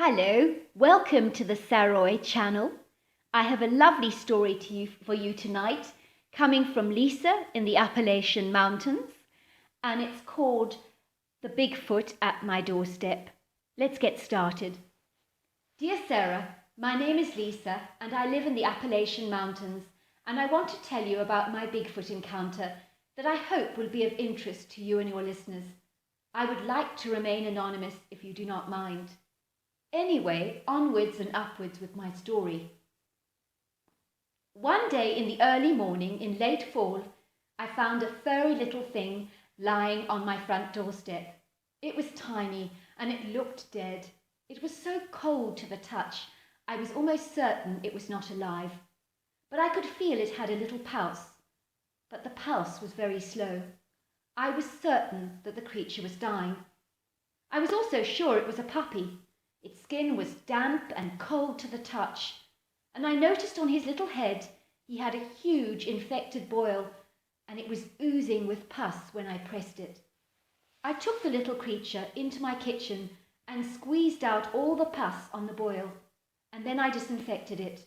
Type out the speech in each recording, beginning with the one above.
Hello, welcome to the Saroy channel. I have a lovely story for you tonight, coming from Lisa in the Appalachian Mountains, and it's called The Bigfoot at My Doorstep. Let's get started. Dear Sarah, my name is Lisa and I live in the Appalachian Mountains, and I want to tell you about my Bigfoot encounter that I hope will be of interest to you and your listeners. I would like to remain anonymous if you do not mind. Anyway, onwards and upwards with my story. One day in the early morning in late fall, I found a furry little thing lying on my front doorstep. It was tiny and it looked dead. It was so cold to the touch, I was almost certain it was not alive. But I could feel it had a little pulse. But the pulse was very slow. I was certain that the creature was dying. I was also sure it was a puppy. Its skin was damp and cold to the touch, and I noticed on his little head he had a huge infected boil, and it was oozing with pus when I pressed it. I took the little creature into my kitchen and squeezed out all the pus on the boil, and then I disinfected it.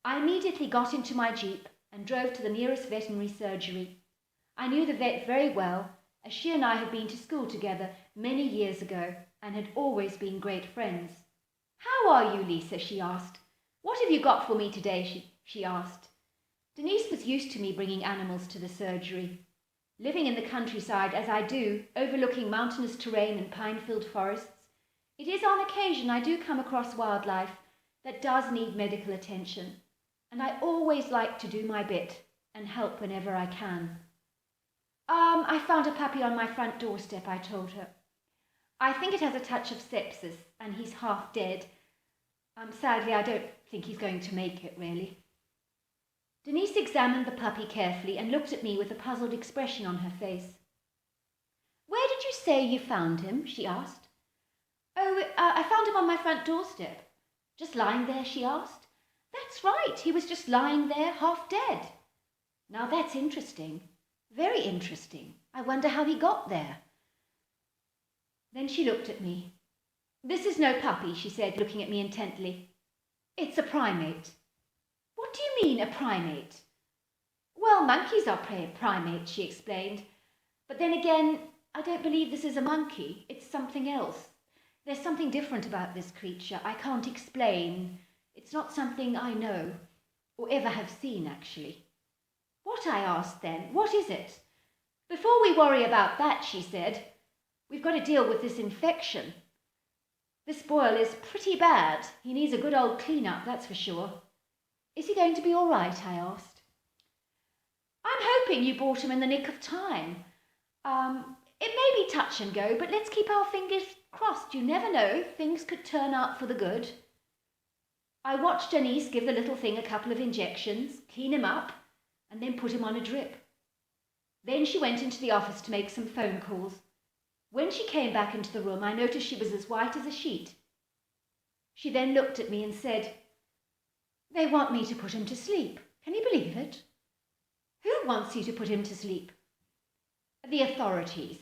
I immediately got into my jeep and drove to the nearest veterinary surgery. I knew the vet very well, as she and I had been to school together many years ago and had always been great friends. "How are you, Lisa?" she asked. "What have you got for me today?" she asked. Denise was used to me bringing animals to the surgery. Living in the countryside as I do, overlooking mountainous terrain and pine-filled forests, it is on occasion I do come across wildlife that does need medical attention, and I always like to do my bit and help whenever I can. I found a puppy on my front doorstep," I told her. "I think it has a touch of sepsis, and he's half dead. Sadly, I don't think he's going to make it, really." Denise examined the puppy carefully and looked at me with a puzzled expression on her face. "Where did you say you found him?" she asked. I found him on my front doorstep." "Just lying there?" she asked. "That's right, he was just lying there, half dead." "Now that's interesting. Very interesting. I wonder how he got there." Then she looked at me. "This is no puppy," she said, looking at me intently. "It's a primate." "What do you mean, a primate?" "Well, monkeys are primates," she explained. "But then again, I don't believe this is a monkey. It's something else. There's something different about this creature. I can't explain. It's not something I know, or ever have seen, actually." "What?" I asked then. "What is it?" "Before we worry about that," she said, "we've got to deal with this infection. This boil is pretty bad. He needs a good old clean-up, that's for sure." "Is he going to be all right?" I asked. "I'm hoping you brought him in the nick of time. It may be touch and go, but let's keep our fingers crossed. You never know, things could turn out for the good." I watched Denise give the little thing a couple of injections, clean him up, and then put him on a drip. Then she went into the office to make some phone calls. When she came back into the room, I noticed she was as white as a sheet. She then looked at me and said, "They want me to put him to sleep. Can you believe it?" "Who wants you to put him to sleep?" "The authorities."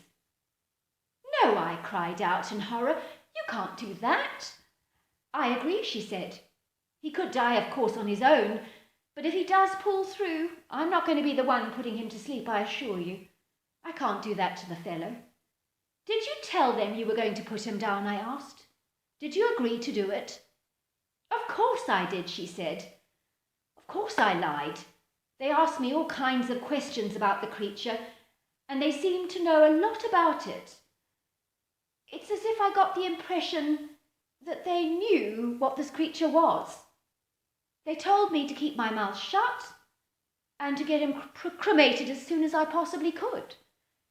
"No," I cried out in horror. "You can't do that." "I agree," she said. "He could die, of course, on his own, but if he does pull through, I'm not going to be the one putting him to sleep, I assure you. I can't do that to the fellow." "Did you tell them you were going to put him down?" I asked. "Did you agree to do it?" "Of course I did," she said. "Of course I lied. They asked me all kinds of questions about the creature, and they seemed to know a lot about it. It's as if I got the impression that they knew what this creature was. They told me to keep my mouth shut and to get him cremated as soon as I possibly could.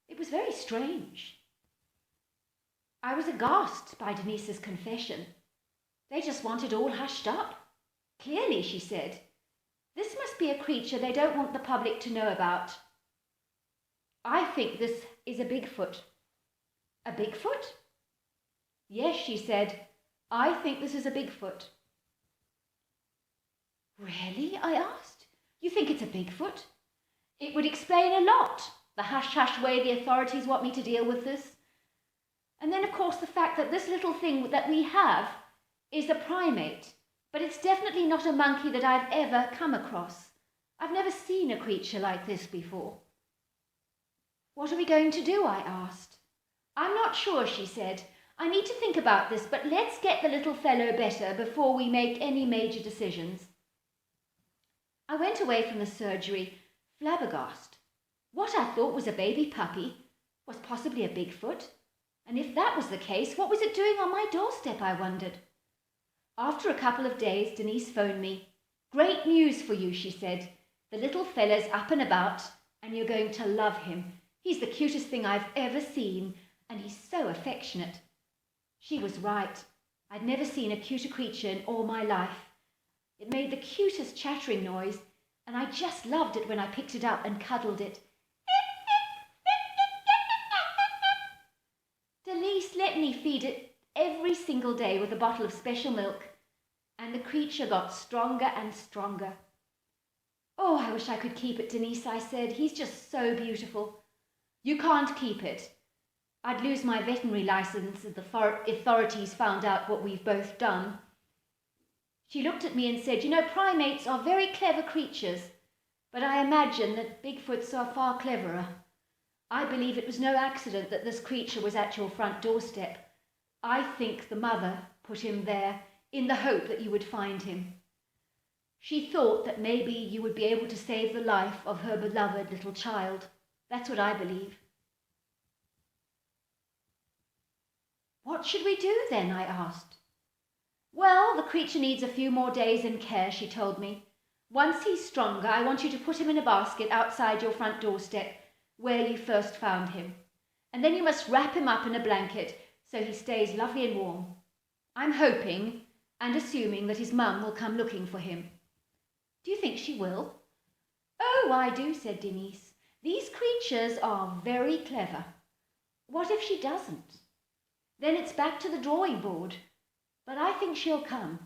It was very strange." I was aghast by Denise's confession. "They just want it all hushed up. Clearly," she said. "This must be a creature they don't want the public to know about." "I think this is a Bigfoot." "A Bigfoot?" "Yes," she said. "I think this is a Bigfoot." "Really?" I asked. "You think it's a Bigfoot? It would explain a lot, the hush-hush way the authorities want me to deal with this. And then, of course, the fact that this little thing that we have is a primate, but it's definitely not a monkey that I've ever come across. I've never seen a creature like this before. What are we going to do? I asked. I'm not sure, she said. I need to think about this, but let's get the little fellow better before we make any major decisions. I went away from the surgery, flabbergasted. What I thought was a baby puppy was possibly a Bigfoot. And if that was the case, what was it doing on my doorstep, I wondered. After a couple of days, Denise phoned me. Great news for you, she said. The little fella's up and about, and you're going to love him. He's the cutest thing I've ever seen, and he's so affectionate. She was right. I'd never seen a cuter creature in all my life. It made the cutest chattering noise, and I just loved it when I picked it up and cuddled it. Denise let me feed it every single day with a bottle of special milk, and the creature got stronger and stronger. Oh, I wish I could keep it, Denise, I said. He's just so beautiful. You can't keep it. I'd lose my veterinary license if the authorities found out what we've both done. She looked at me and said, primates are very clever creatures, but I imagine that Bigfoots are far cleverer. I believe it was no accident that this creature was at your front doorstep. I think the mother put him there in the hope that you would find him. She thought that maybe you would be able to save the life of her beloved little child. That's what I believe. What should we do then? I asked. Well, the creature needs a few more days in care, she told me. Once he's stronger, I want you to put him in a basket outside your front doorstep where you first found him. And then you must wrap him up in a blanket so he stays lovely and warm. I'm hoping and assuming that his mum will come looking for him. Do you think she will? Oh, I do, said Denise. These creatures are very clever. What if she doesn't? Then it's back to the drawing board. But I think she'll come.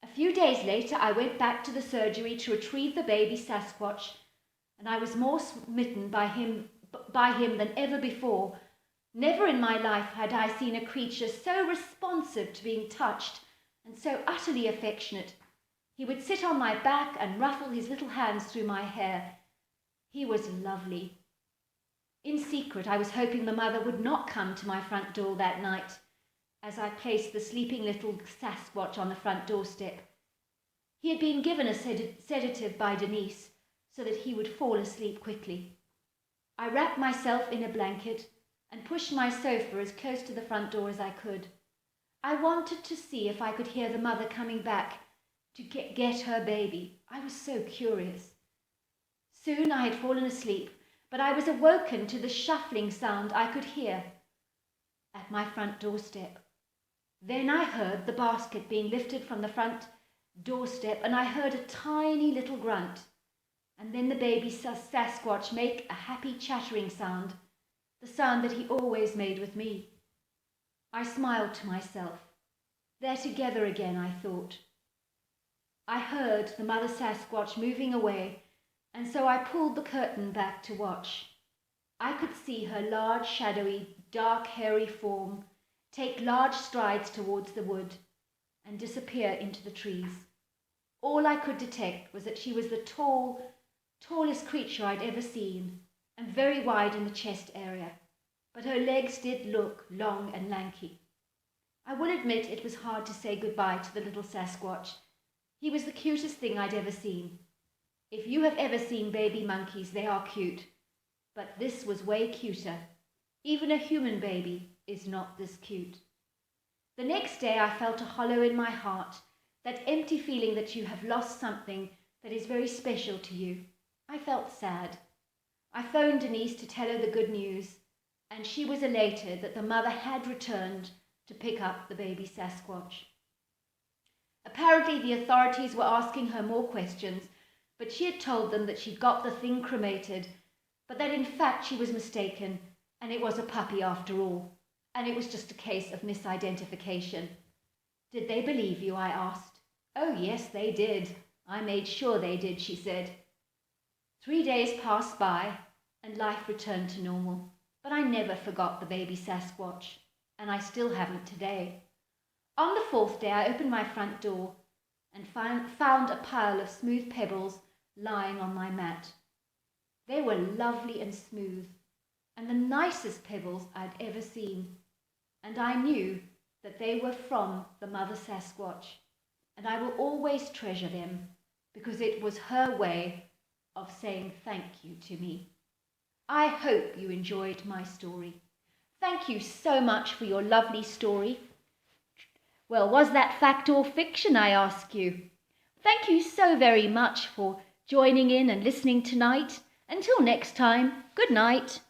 A few days later, I went back to the surgery to retrieve the baby Sasquatch, and I was more smitten by him than ever before. Never in my life had I seen a creature so responsive to being touched and so utterly affectionate. He would sit on my back and ruffle his little hands through my hair. He was lovely. In secret, I was hoping the mother would not come to my front door that night as I placed the sleeping little Sasquatch on the front doorstep. He had been given a sedative by Denise so that he would fall asleep quickly. I wrapped myself in a blanket and pushed my sofa as close to the front door as I could. I wanted to see if I could hear the mother coming back to get her baby. I was so curious. Soon I had fallen asleep, but I was awoken to the shuffling sound I could hear at my front doorstep. Then I heard the basket being lifted from the front doorstep, and I heard a tiny little grunt, and then the baby Sasquatch make a happy chattering sound, the sound that he always made with me. I smiled to myself. They're together again, I thought. I heard the mother Sasquatch moving away, and so I pulled the curtain back to watch. I could see her large, shadowy, dark, hairy form take large strides towards the wood and disappear into the trees. All I could detect was that she was the tallest creature I'd ever seen, and very wide in the chest area, but her legs did look long and lanky. I will admit it was hard to say goodbye to the little Sasquatch. He was the cutest thing I'd ever seen. If you have ever seen baby monkeys, they are cute, but this was way cuter. Even a human baby is not this cute. The next day I felt a hollow in my heart, that empty feeling that you have lost something that is very special to you. I felt sad. I phoned Denise to tell her the good news, and she was elated that the mother had returned to pick up the baby Sasquatch. Apparently the authorities were asking her more questions, but she had told them that she'd got the thing cremated, but that in fact she was mistaken, and it was a puppy after all, and it was just a case of misidentification. Did they believe you? I asked. Oh yes, they did. I made sure they did, she said. 3 days passed by, and life returned to normal, but I never forgot the baby Sasquatch, and I still haven't today. On the fourth day, I opened my front door and found a pile of smooth pebbles lying on my mat. They were lovely and smooth, and the nicest pebbles I'd ever seen, and I knew that they were from the mother Sasquatch, and I will always treasure them because it was her way of saying thank you to me. I hope you enjoyed my story. Thank you so much for your lovely story. Well, was that fact or fiction, I ask you? Thank you so very much for joining in and listening tonight. Until next time, good night.